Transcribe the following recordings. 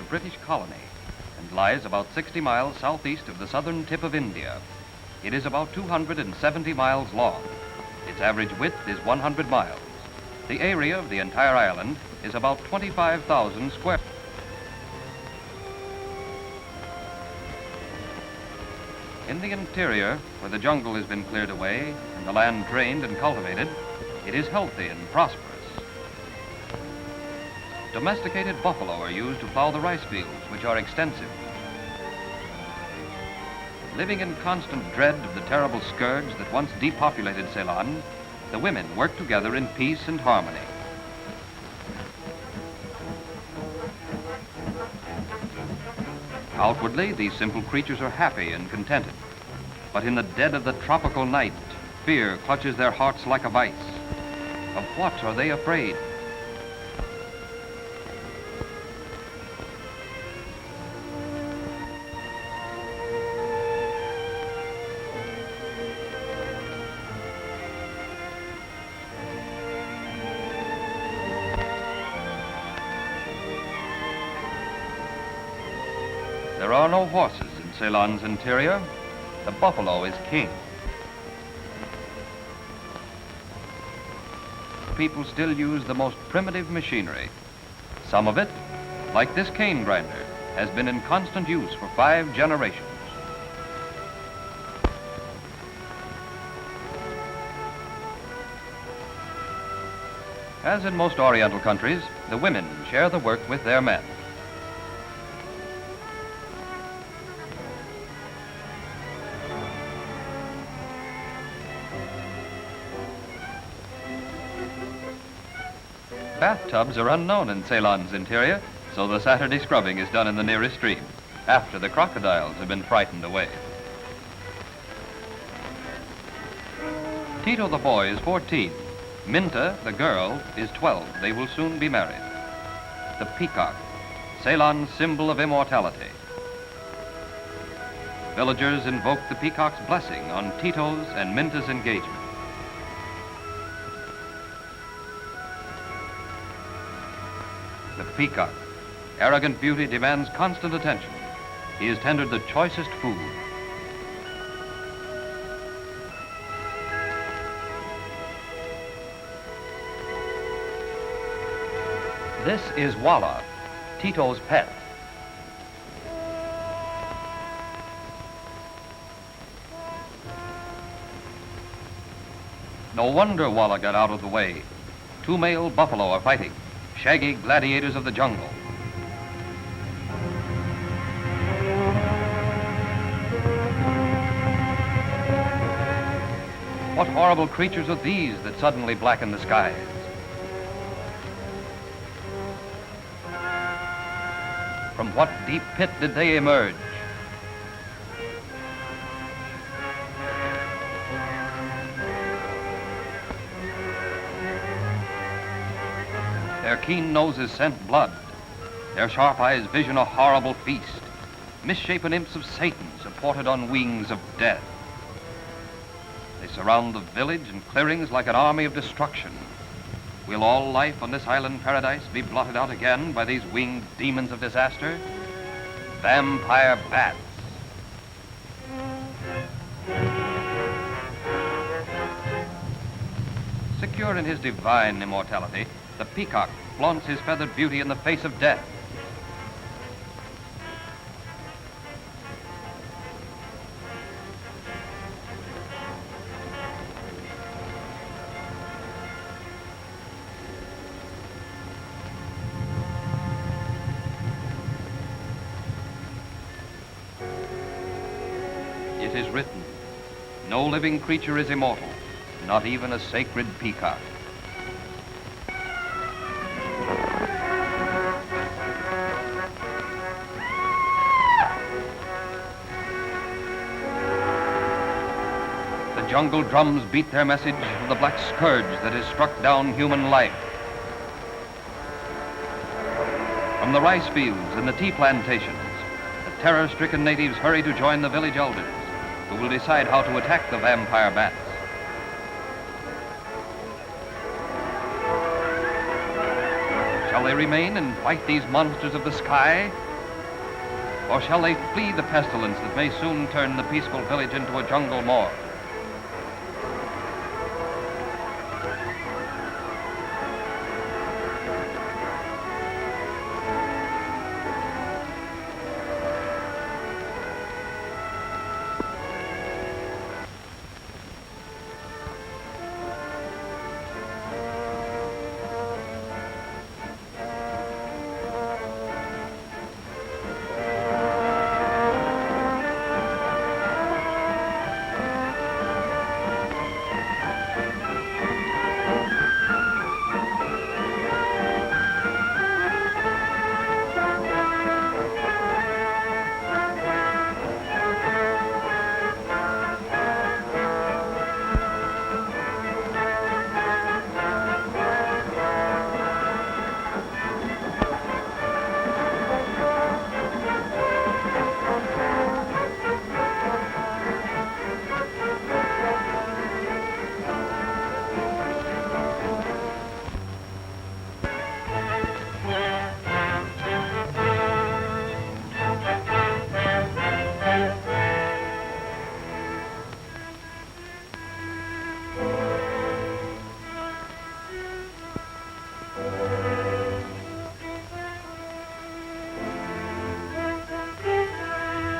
British colony and lies about 60 miles southeast of the southern tip of India. It is about 270 miles long. Its average width is 100 miles. The area of the entire island is about 25,000 square. In the interior, where the jungle has been cleared away and the land drained and cultivated, it is healthy and prosperous. Domesticated buffalo are used to plow the rice fields, which are extensive. Living in constant dread of the terrible scourge that once depopulated Ceylon, the women work together in peace and harmony. Outwardly, these simple creatures are happy and contented. But in the dead of the tropical night, fear clutches their hearts like a vice. Of what are they afraid? There are no horses in Ceylon's interior. The buffalo is king. People still use the most primitive machinery. Some of it, like this cane grinder, has been in constant use for 5 generations. As in most Oriental countries, the women share the work with their men. Bathtubs are unknown in Ceylon's interior, so the Saturday scrubbing is done in the nearest stream, after the crocodiles have been frightened away. Tito the boy is 14. Minta, the girl, is 12. They will soon be married. The peacock, Ceylon's symbol of immortality. Villagers invoke the peacock's blessing on Tito's and Minta's engagement. The peacock, arrogant beauty, demands constant attention. He is tendered the choicest food. This is Walla, Tito's pet. No wonder Walla got out of the way. Two male buffalo are fighting, shaggy gladiators of the jungle. What horrible creatures are these that suddenly blacken the skies? From what deep pit did they emerge? Their keen noses scent blood. Their sharp eyes vision a horrible feast. Misshapen imps of Satan supported on wings of death. They surround the village and clearings like an army of destruction. Will all life on this island paradise be blotted out again by these winged demons of disaster? Vampire bats. Secure in his divine immortality, the peacock flaunts his feathered beauty in the face of death. It is written, no living creature is immortal, not even a sacred peacock. The jungle drums beat their message of the black scourge that has struck down human life. From the rice fields and the tea plantations, the terror-stricken natives hurry to join the village elders, who will decide how to attack the vampire bats. Shall they remain and fight these monsters of the sky? Or shall they flee the pestilence that may soon turn the peaceful village into a jungle morgue?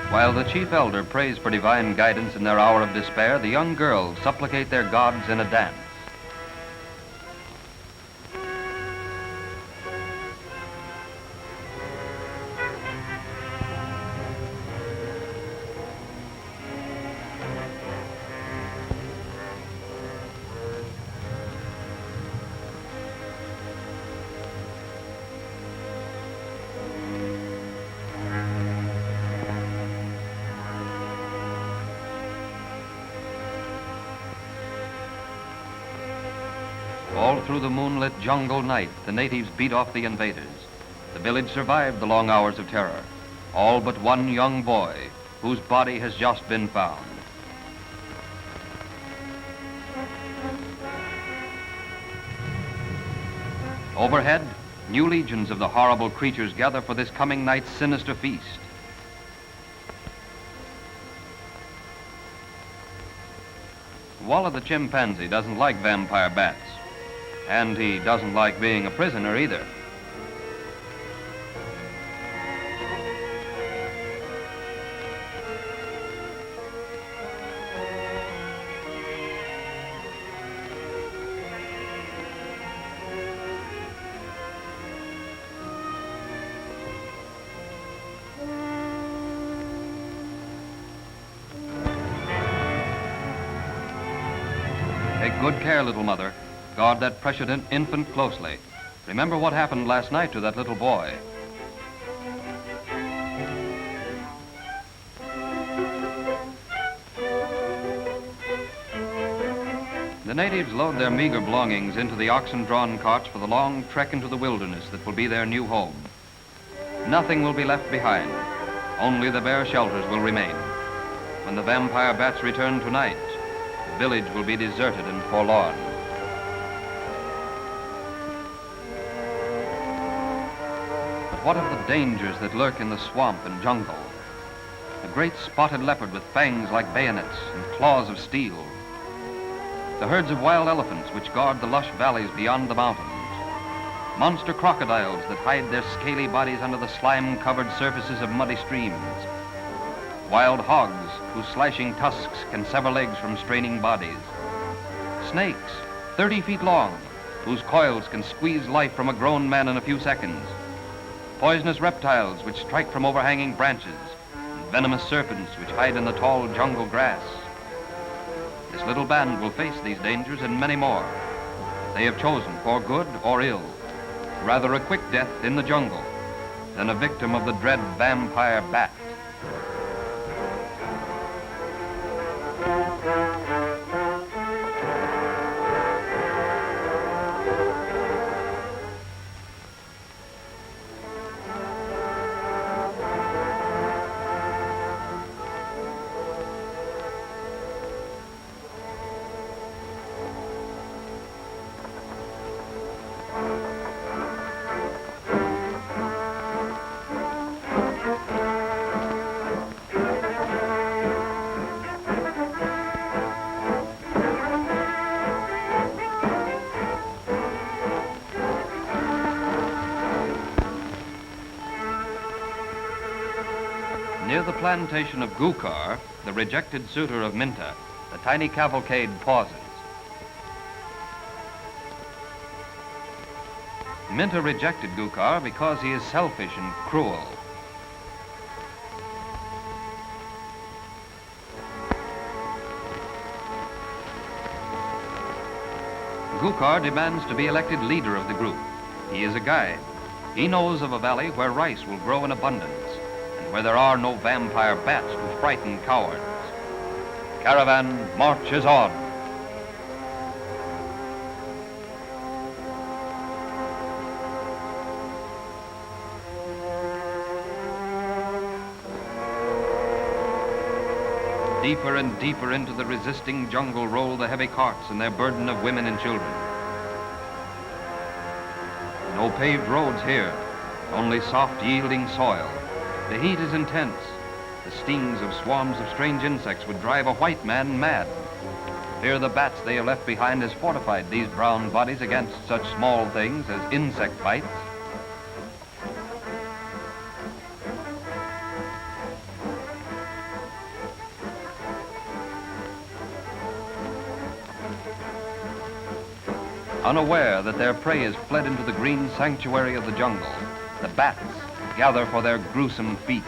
While the chief elder prays for divine guidance in their hour of despair, the young girls supplicate their gods in a dance. All through the moonlit jungle night, the natives beat off the invaders. The village survived the long hours of terror, all but one young boy whose body has just been found. Overhead, new legions of the horrible creatures gather for this coming night's sinister feast. Walla the chimpanzee doesn't like vampire bats. And he doesn't like being a prisoner either. Good care, little mother. Guard that precious infant closely. Remember what happened last night to that little boy. The natives load their meager belongings into the oxen-drawn carts for the long trek into the wilderness that will be their new home. Nothing will be left behind. Only the bare shelters will remain. When the vampire bats return tonight, the village will be deserted and forlorn. But what of the dangers that lurk in the swamp and jungle? A great spotted leopard with fangs like bayonets and claws of steel. The herds of wild elephants which guard the lush valleys beyond the mountains. Monster crocodiles that hide their scaly bodies under the slime-covered surfaces of muddy streams. Wild hogs whose slashing tusks can sever legs from straining bodies. Snakes, 30 feet long, whose coils can squeeze life from a grown man in a few seconds. Poisonous reptiles which strike from overhanging branches, and venomous serpents which hide in the tall jungle grass. This little band will face these dangers and many more. They have chosen, for good or ill, rather a quick death in the jungle than a victim of the dread vampire bat. Near the plantation of Gukar, the rejected suitor of Minta, the tiny cavalcade pauses. Minta rejected Gukar because he is selfish and cruel. Gukar demands to be elected leader of the group. He is a guide. He knows of a valley where rice will grow in abundance, where there are no vampire bats to frighten cowards. Caravan marches on. Deeper and deeper into the resisting jungle roll the heavy carts and their burden of women and children. No paved roads here, only soft yielding soil. The heat is intense. The stings of swarms of strange insects would drive a white man mad. Here the bats they have left behind has fortified these brown bodies against such small things as insect bites. Unaware that their prey has fled into the green sanctuary of the jungle, the bats gather for their gruesome feast.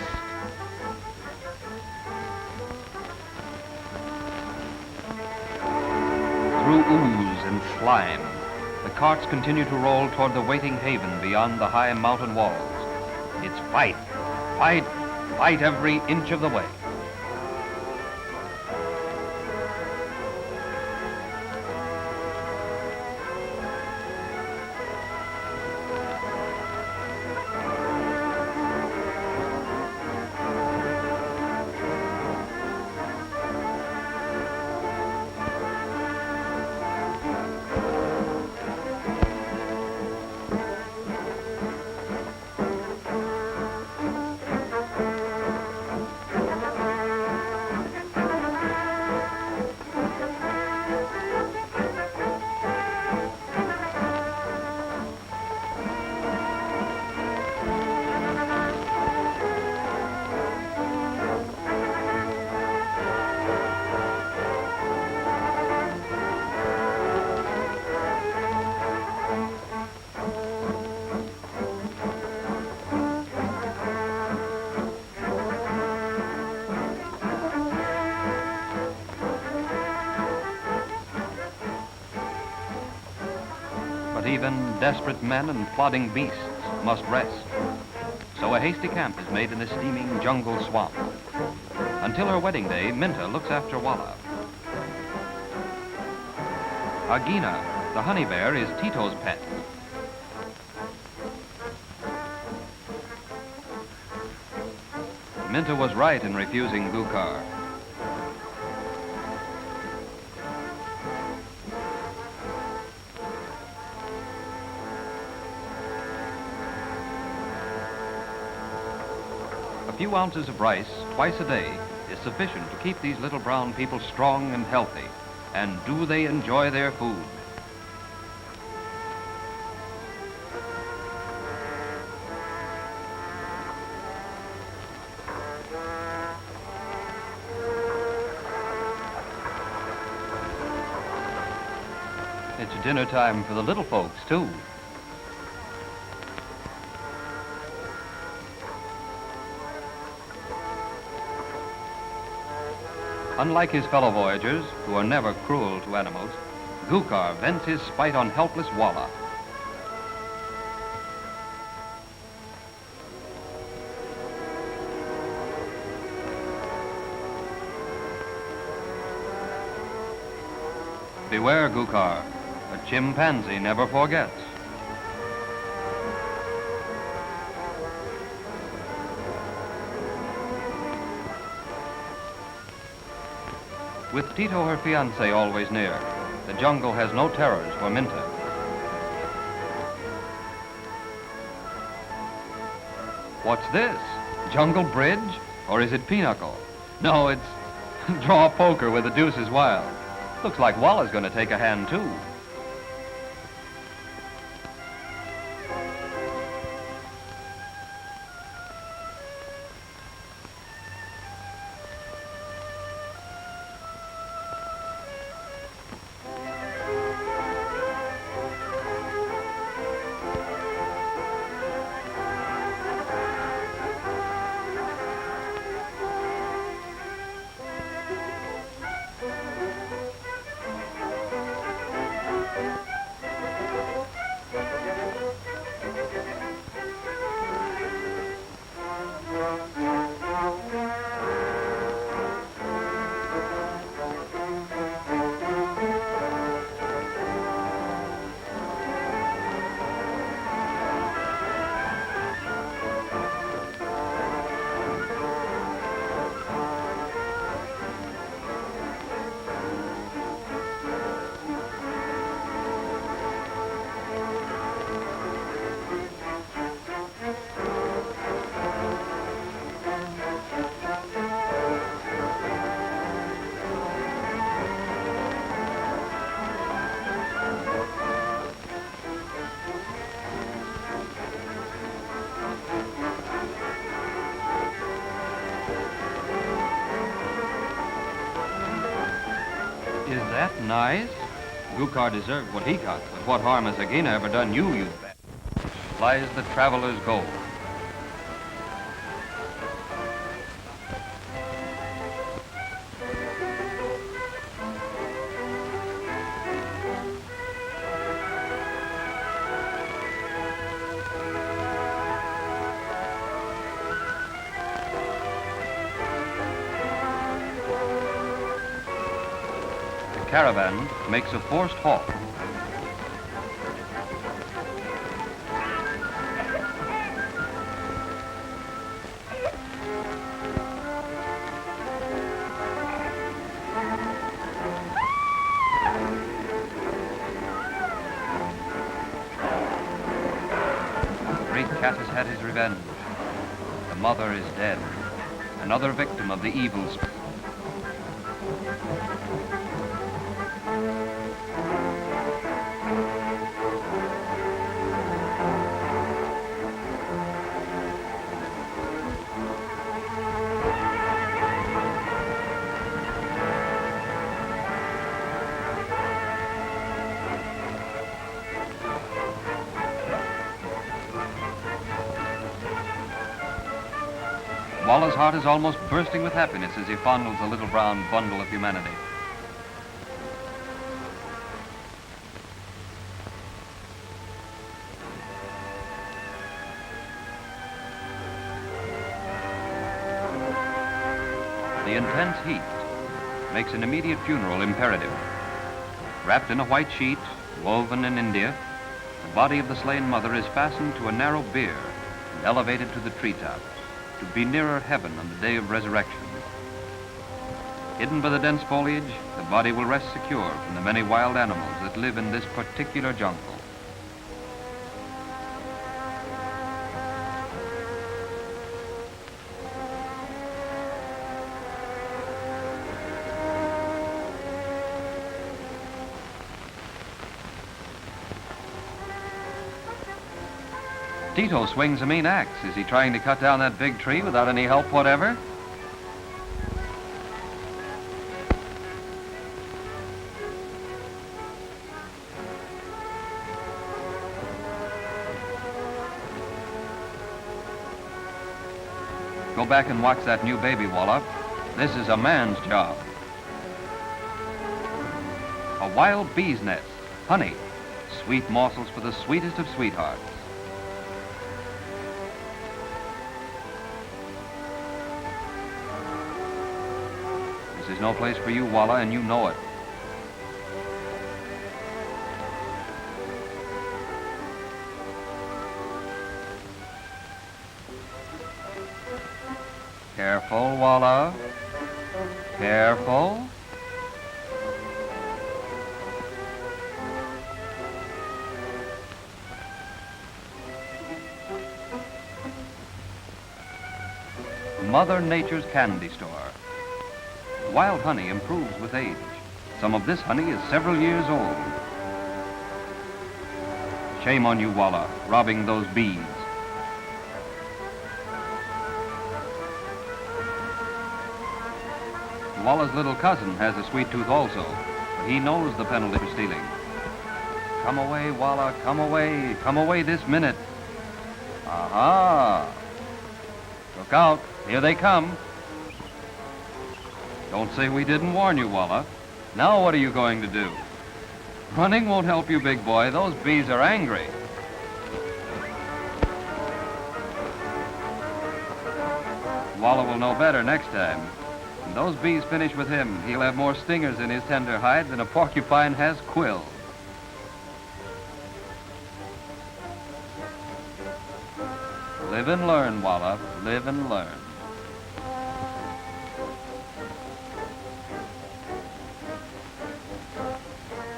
Through ooze and slime, the carts continue to roll toward the waiting haven beyond the high mountain walls. It's fight, fight, fight every inch of the way. desperate men and plodding beasts must rest. So a hasty camp is made in the steaming jungle swamp. Until her wedding day, Minta looks after Walla. Agina, the honey bear, is Tito's pet. Minta was right in refusing Gukar. A few ounces of rice twice a day is sufficient to keep these little brown people strong and healthy. And do they enjoy their food? It's dinner time for the little folks, too. Unlike his fellow voyagers, who are never cruel to animals, Gukar vents his spite on helpless Walla. Beware, Gukar. A chimpanzee never forgets. With Tito, her fiancé, always near, the jungle has no terrors for Minta. What's this? Jungle bridge? Or is it pinochle? No, it's draw poker with the deuces wild. Looks like Walla's gonna take a hand, too. Is that nice? Gukar deserved what he got, but what harm has Agina ever done you, you bet? Lies the traveler's gold. The caravan makes a forced halt. The great cat has had his revenge. The mother is dead, another victim of the evil spirit. Walla's heart is almost bursting with happiness as he fondles the little brown bundle of humanity. The intense heat makes an immediate funeral imperative. Wrapped in a white sheet, woven in India, the body of the slain mother is fastened to a narrow bier and elevated to the treetops to be nearer heaven on the day of resurrection. Hidden by the dense foliage, the body will rest secure from the many wild animals that live in this particular jungle. Tito swings a mean axe. Is he trying to cut down that big tree without any help whatever? Go back and watch that new baby, Walla. This is a man's job. A wild bee's nest, honey, sweet morsels for the sweetest of sweethearts. This is no place for you, Walla, and you know it. Careful, Walla. Careful. Mother Nature's candy store. Wild honey improves with age. Some of this honey is several years old. Shame on you, Walla, robbing those bees. Walla's little cousin has a sweet tooth also, but he knows the penalty for stealing. Come away, Walla, come away this minute. Aha! Look out, here they come. Don't say we didn't warn you, Walla. Now what are you going to do? Running won't help you, big boy. Those bees are angry. Walla will know better next time. When those bees finish with him, he'll have more stingers in his tender hide than a porcupine has quills. Live and learn, Walla. Live and learn.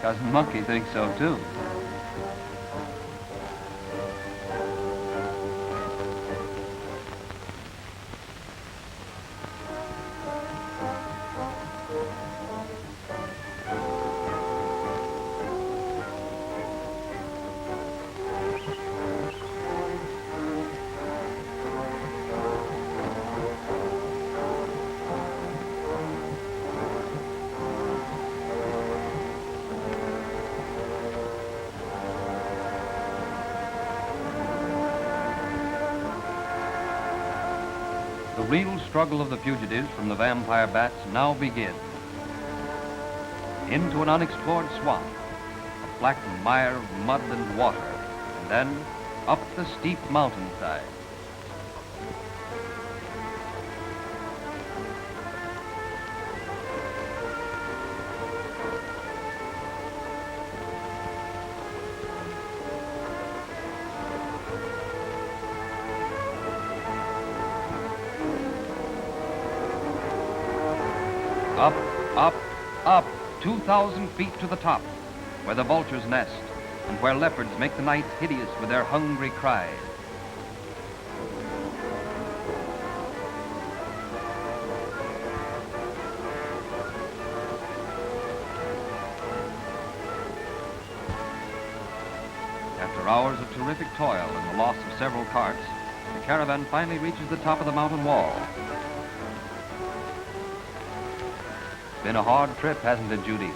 Cousin Monkey thinks so, too. The real struggle of the fugitives from the vampire bats now begins. Into an unexplored swamp, a black mire of mud and water, and then up the steep mountainside. Up, up, up, 2,000 feet to the top, where the vultures nest, and where leopards make the night hideous with their hungry cries. After hours of terrific toil and the loss of several carts, the caravan finally reaches the top of the mountain wall. Been a hard trip, hasn't it, Judy?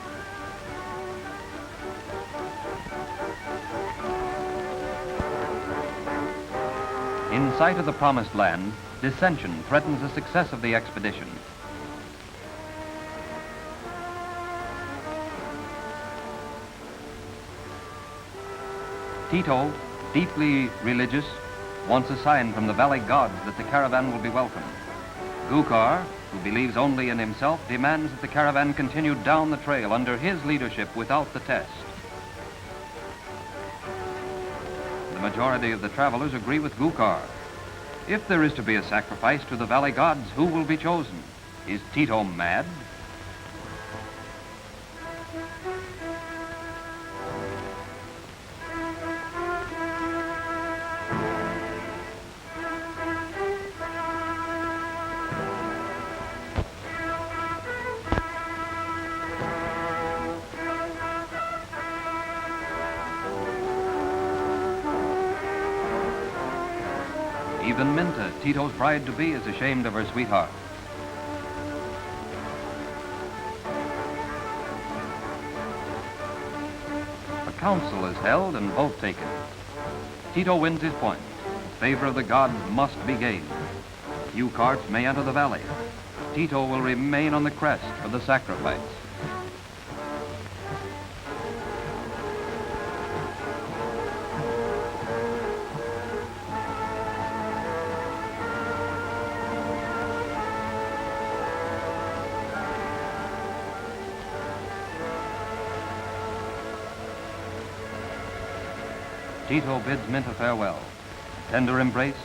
In sight of the promised land, dissension threatens the success of the expedition. Tito, deeply religious, wants a sign from the valley gods that the caravan will be welcome. Gukar, who believes only in himself, demands that the caravan continue down the trail under his leadership without the test. The majority of the travelers agree with Gukar. If there is to be a sacrifice to the valley gods, who will be chosen? Is Tito mad? Even Minta, Tito's bride-to-be, is ashamed of her sweetheart. A council is held and vote taken. Tito wins his point. Favor of the gods must be gained. Few carts may enter the valley. Tito will remain on the crest for the sacrifice. Tito bids Minta farewell. Tender embrace,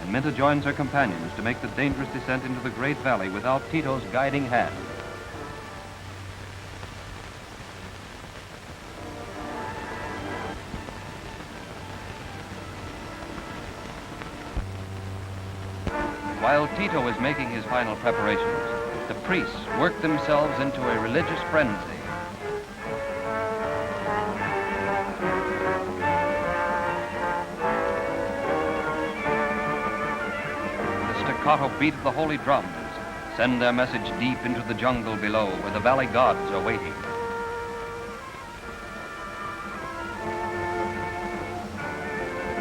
and Minta joins her companions to make the dangerous descent into the great valley without Tito's guiding hand. While Tito is making his final preparations, the priests work themselves into a religious frenzy. Staccato beat of the holy drums send their message deep into the jungle below where the valley gods are waiting.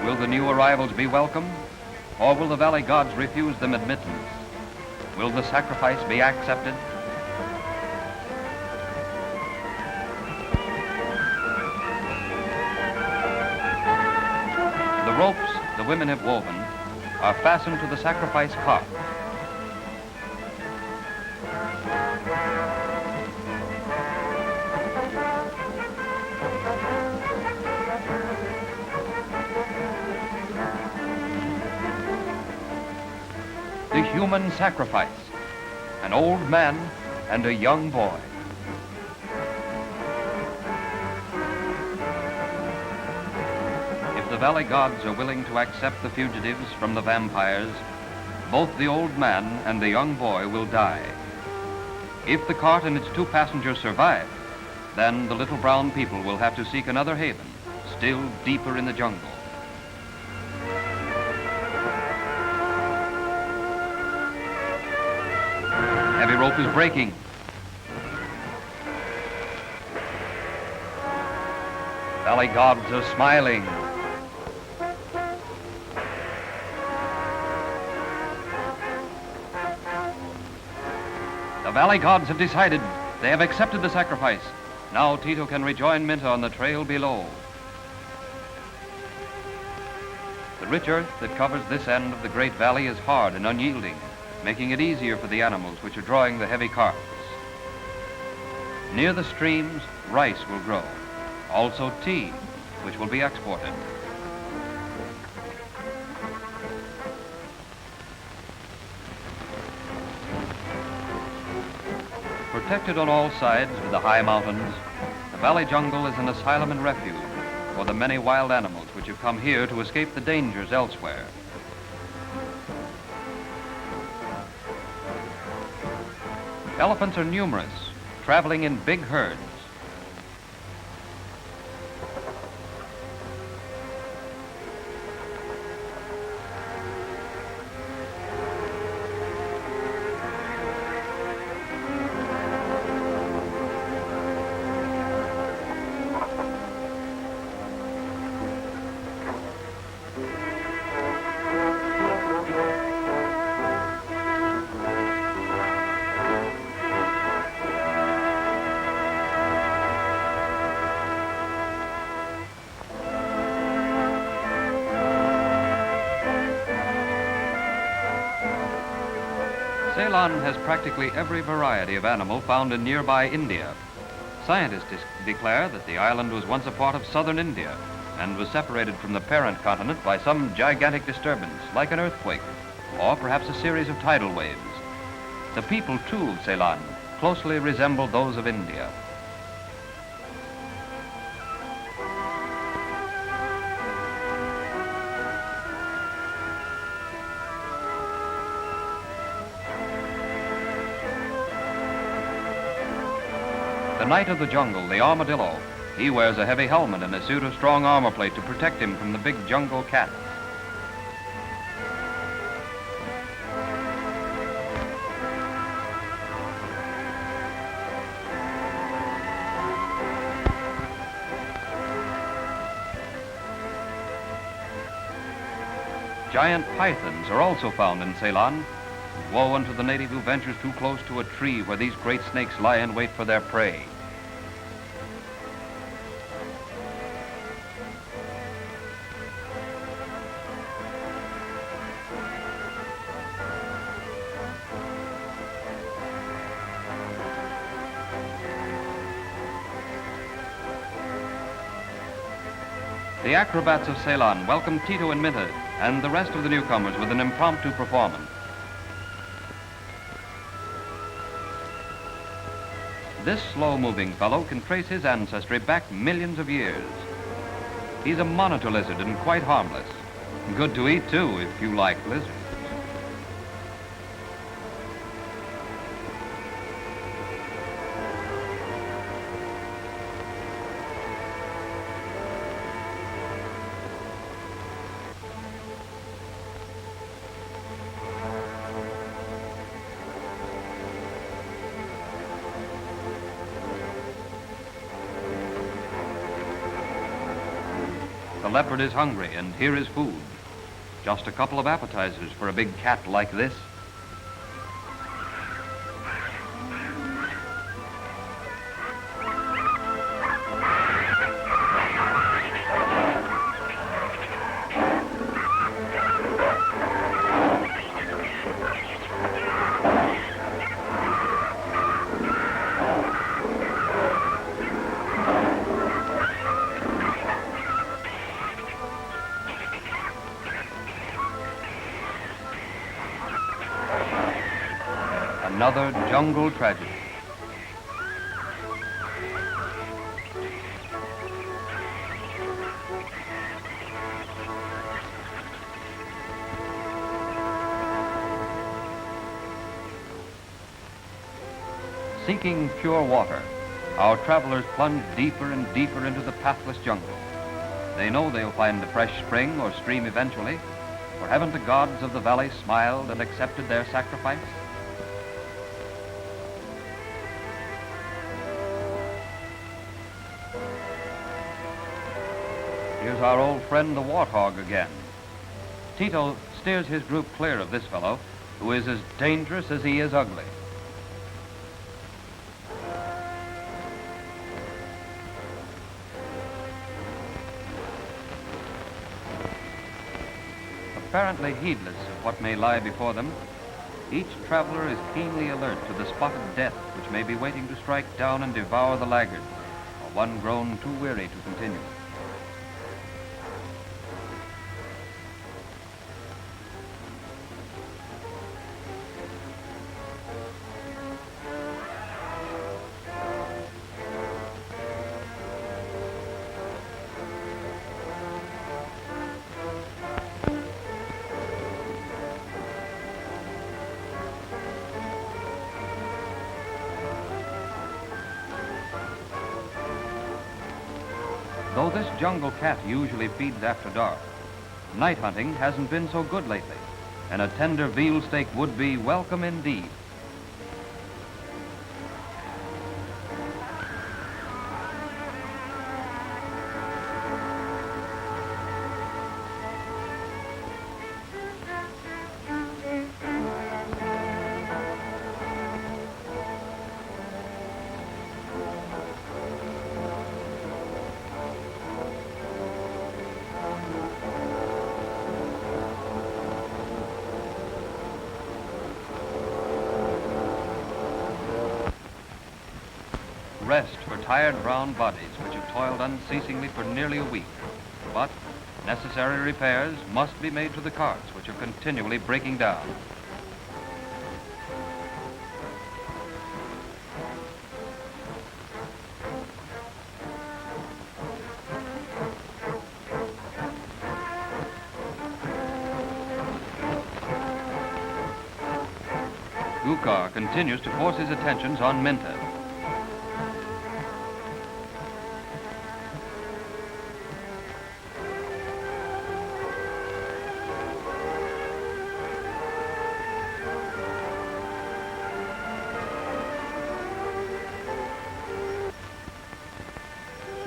Will the new arrivals be welcome, or will the valley gods refuse them admittance? Will the sacrifice be accepted? The ropes the women have woven are fastened to the sacrifice cart. The human sacrifice, an old man and a young boy. If the valley gods are willing to accept the fugitives from the vampires, both the old man and the young boy will die. If the cart and its two passengers survive, then the little brown people will have to seek another haven, still deeper in the jungle. Heavy rope is breaking. Valley gods are smiling. The valley gods have decided. They have accepted the sacrifice. Now Tito can rejoin Minta on the trail below. The rich earth that covers this end of the great valley is hard and unyielding, making it easier for the animals which are drawing the heavy carts. Near the streams, rice will grow, also tea, which will be exported. Protected on all sides with the high mountains, the valley jungle is an asylum and refuge for the many wild animals which have come here to escape the dangers elsewhere. Elephants are numerous, traveling in big herds. Ceylon has practically every variety of animal found in nearby India. Scientists declare that the island was once a part of southern India and was separated from the parent continent by some gigantic disturbance, like an earthquake, or perhaps a series of tidal waves. The people, too, of Ceylon closely resemble those of India. The knight of the jungle, the armadillo, he wears a heavy helmet and a suit of strong armor plate to protect him from the big jungle cat. Giant pythons are also found in Ceylon. Woe unto the native who ventures too close to a tree where these great snakes lie in wait for their prey. The acrobats of Ceylon welcome Tito and Minta and the rest of the newcomers with an impromptu performance. This slow-moving fellow can trace his ancestry back millions of years. He's a monitor lizard and quite harmless. Good to eat, too, if you like lizards. The leopard is hungry, and here is food. Just a couple of appetizers for a big cat like this. Another jungle tragedy. Seeking pure water, our travelers plunge deeper and deeper into the pathless jungle. They know they'll find a fresh spring or stream eventually, for haven't the gods of the valley smiled and accepted their sacrifice? Here's our old friend the warthog again. Tito steers his group clear of this fellow, who is as dangerous as he is ugly. Apparently heedless of what may lie before them, each traveler is keenly alert to the spotted death which may be waiting to strike down and devour the laggard, or one grown too weary to continue. Though this jungle cat usually feeds after dark, night hunting hasn't been so good lately, and a tender veal steak would be welcome indeed. rest for tired brown bodies which have toiled unceasingly for nearly a week. But necessary repairs must be made to the carts, which are continually breaking down. Gukar continues to force his attentions on Minta.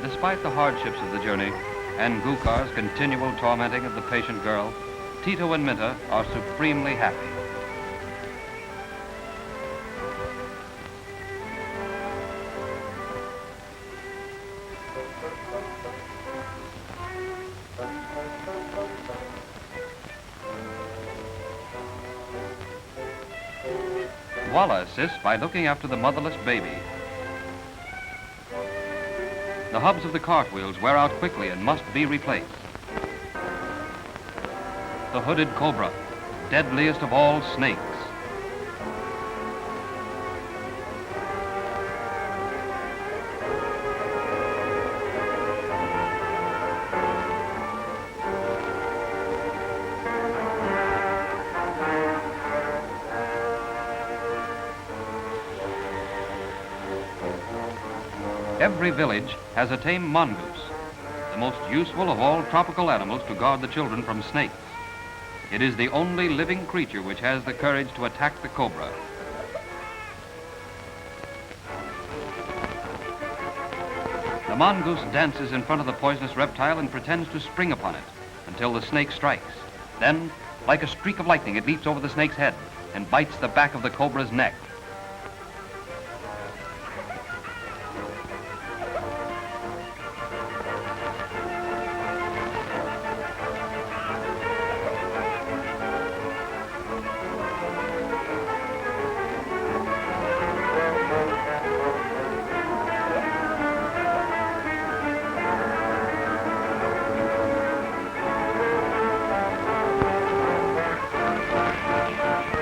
Despite the hardships of the journey and Gukar's continual tormenting of the patient girl, Tito and Minta are supremely happy. Walla assists by looking after the motherless baby. The hubs of the cartwheels wear out quickly and must be replaced. The hooded cobra, deadliest of all snakes. Every village has a tame mongoose, the most useful of all tropical animals to guard the children from snakes. It is the only living creature which has the courage to attack the cobra. The mongoose dances in front of the poisonous reptile and pretends to spring upon it until the snake strikes. Then, like a streak of lightning, it leaps over the snake's head and bites the back of the cobra's neck.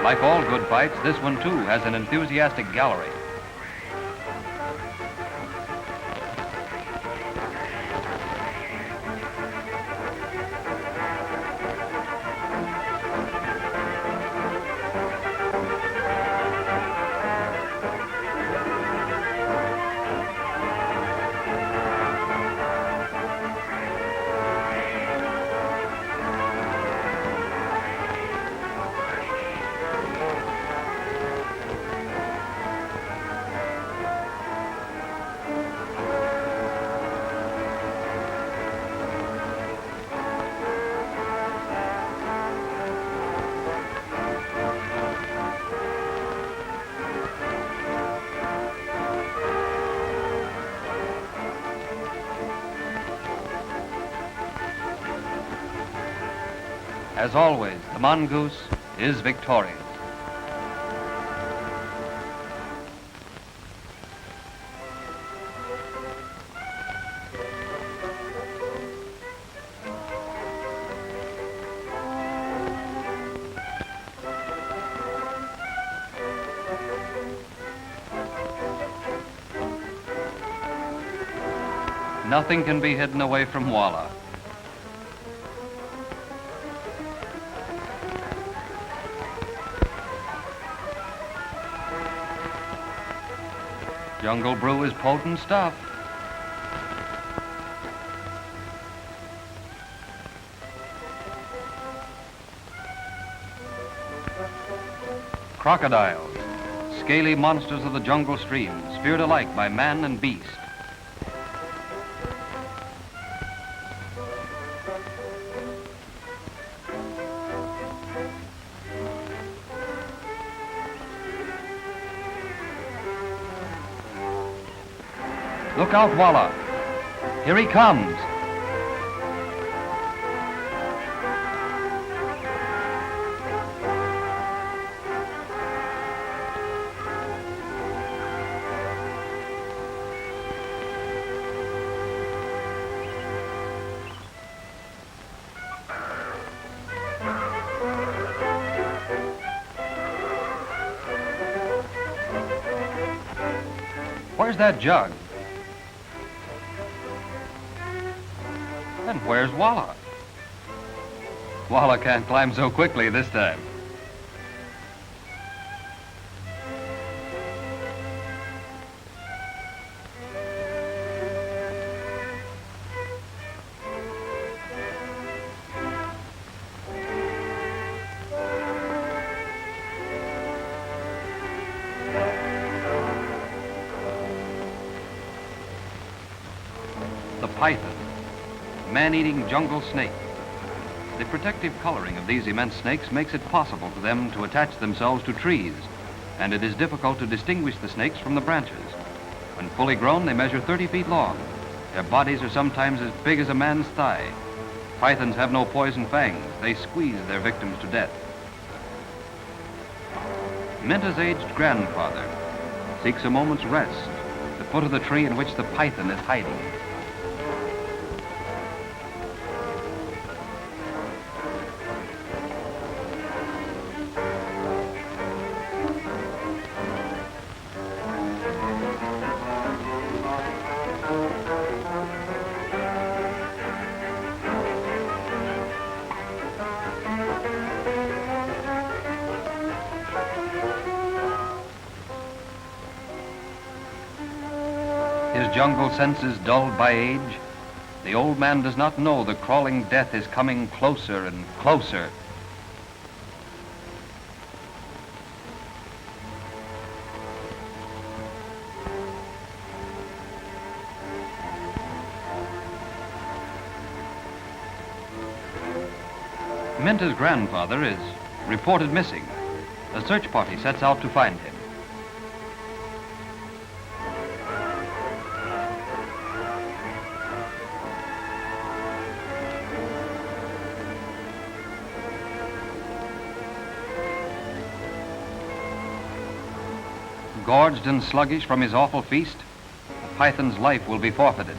Like all good fights, this one too has an enthusiastic gallery. As always, the mongoose is victorious. Nothing can be hidden away from Walla. Jungle brew is potent stuff. Crocodiles, scaly monsters of the jungle streams, feared alike by man and beast. Look out, Walla. Here he comes. Where's that jug? And where's Walla? Walla can't climb so quickly this time. The python, man-eating jungle snake. The protective coloring of these immense snakes makes it possible for them to attach themselves to trees, and it is difficult to distinguish the snakes from the branches. When fully grown, they measure 30 feet long. Their bodies are sometimes as big as a man's thigh. Pythons have no poison fangs. They squeeze their victims to death. Minta's aged grandfather seeks a moment's rest at the foot of the tree in which the python is hiding. His jungle senses dulled by age, the old man does not know the crawling death is coming closer and closer. Minta's grandfather is reported missing. A search party sets out to find him. Gorged and sluggish from his awful feast, the python's life will be forfeited.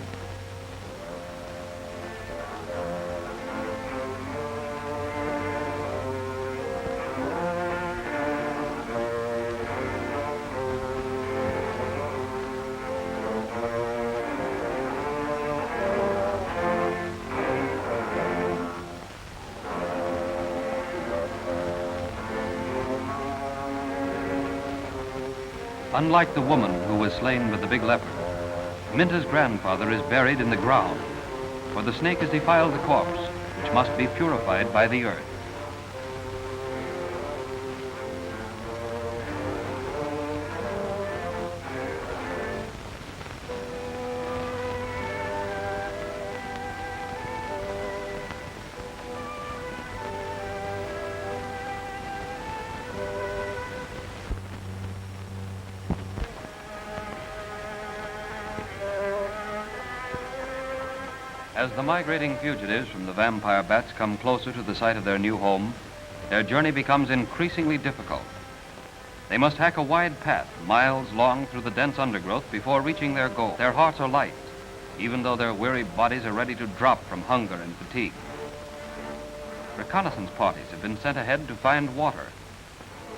Unlike the woman who was slain with the big leopard, Minta's grandfather is buried in the ground, for the snake has defiled the corpse, which must be purified by the earth. As the migrating fugitives from the vampire bats come closer to the site of their new home, their journey becomes increasingly difficult. They must hack a wide path, miles long through the dense undergrowth before reaching their goal. Their hearts are light, even though their weary bodies are ready to drop from hunger and fatigue. Reconnaissance parties have been sent ahead to find water.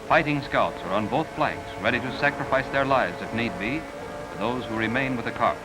Fighting scouts are on both flanks, ready to sacrifice their lives, if need be, for those who remain with the carts.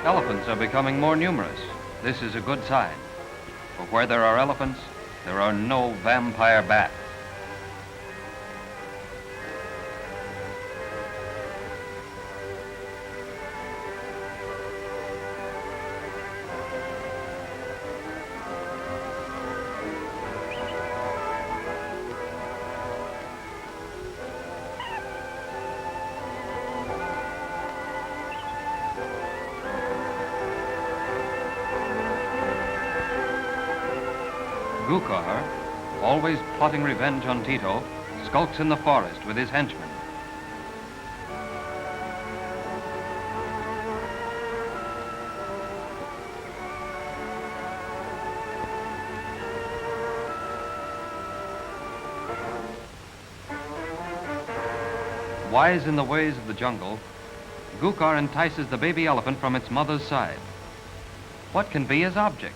Elephants are becoming more numerous. This is a good sign. For where there are elephants, there are no vampire bats. Gukar, always plotting revenge on Tito, skulks in the forest with his henchmen. Wise in the ways of the jungle, Gukar entices the baby elephant from its mother's side. What can be his object?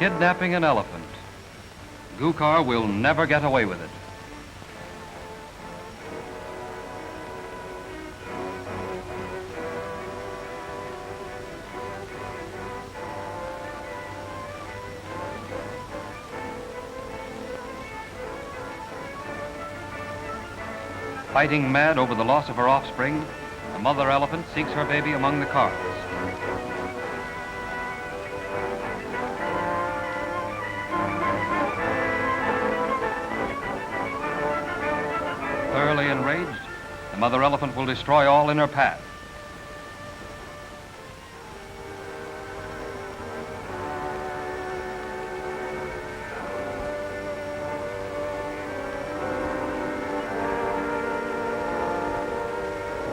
Kidnapping an elephant. Gukar will never get away with it. Fighting mad over the loss of her offspring, the mother elephant seeks her baby among the cards. Thoroughly enraged, the mother elephant will destroy all in her path.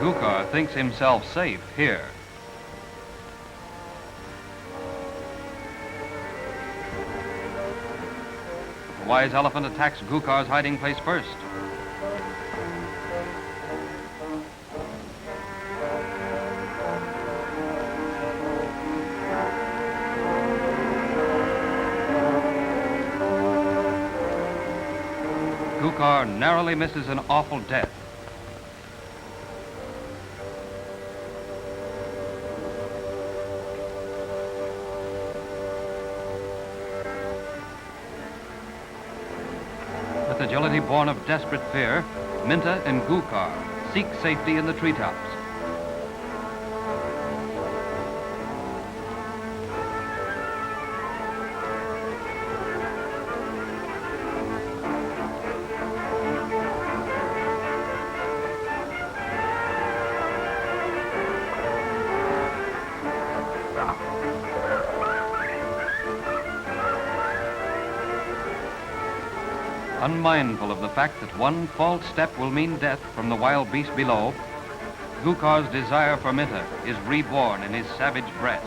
Gukar thinks himself safe here. The wise elephant attacks Gukar's hiding place first. Gukar narrowly misses an awful death. With agility born of desperate fear, Minta and Gukar seek safety in the treetops. Unmindful of the fact that one false step will mean death from the wild beast below, Gukar's desire for Minta is reborn in his savage breast.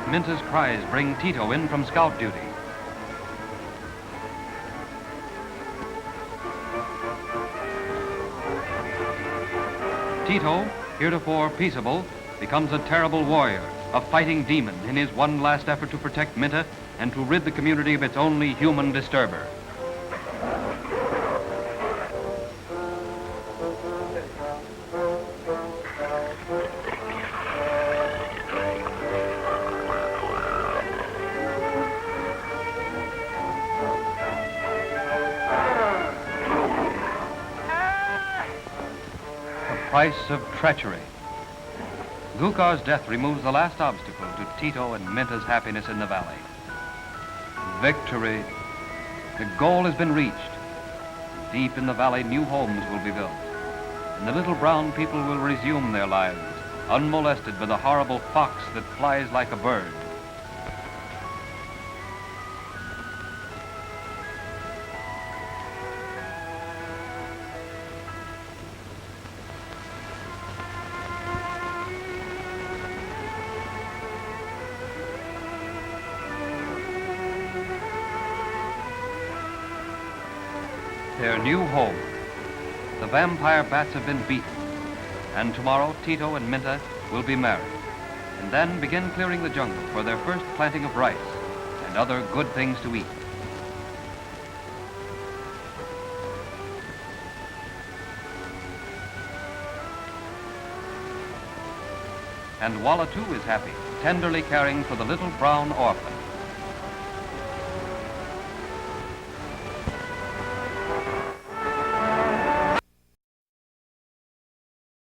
Minta's cries bring Tito in from scout duty. Tito, heretofore peaceable, becomes a terrible warrior, a fighting demon in his one last effort to protect Minta and to rid the community of its only human disturber. Price of treachery. Gukar's death removes the last obstacle to Tito and Minta's happiness in the valley. Victory. The goal has been reached. Deep in the valley, new homes will be built, and the little brown people will resume their lives, unmolested by the horrible fox that flies like a bird. Their new home. The vampire bats have been beaten, and tomorrow Tito and Minta will be married, and then begin clearing the jungle for their first planting of rice and other good things to eat. And Walla too is happy, tenderly caring for the little brown orphan.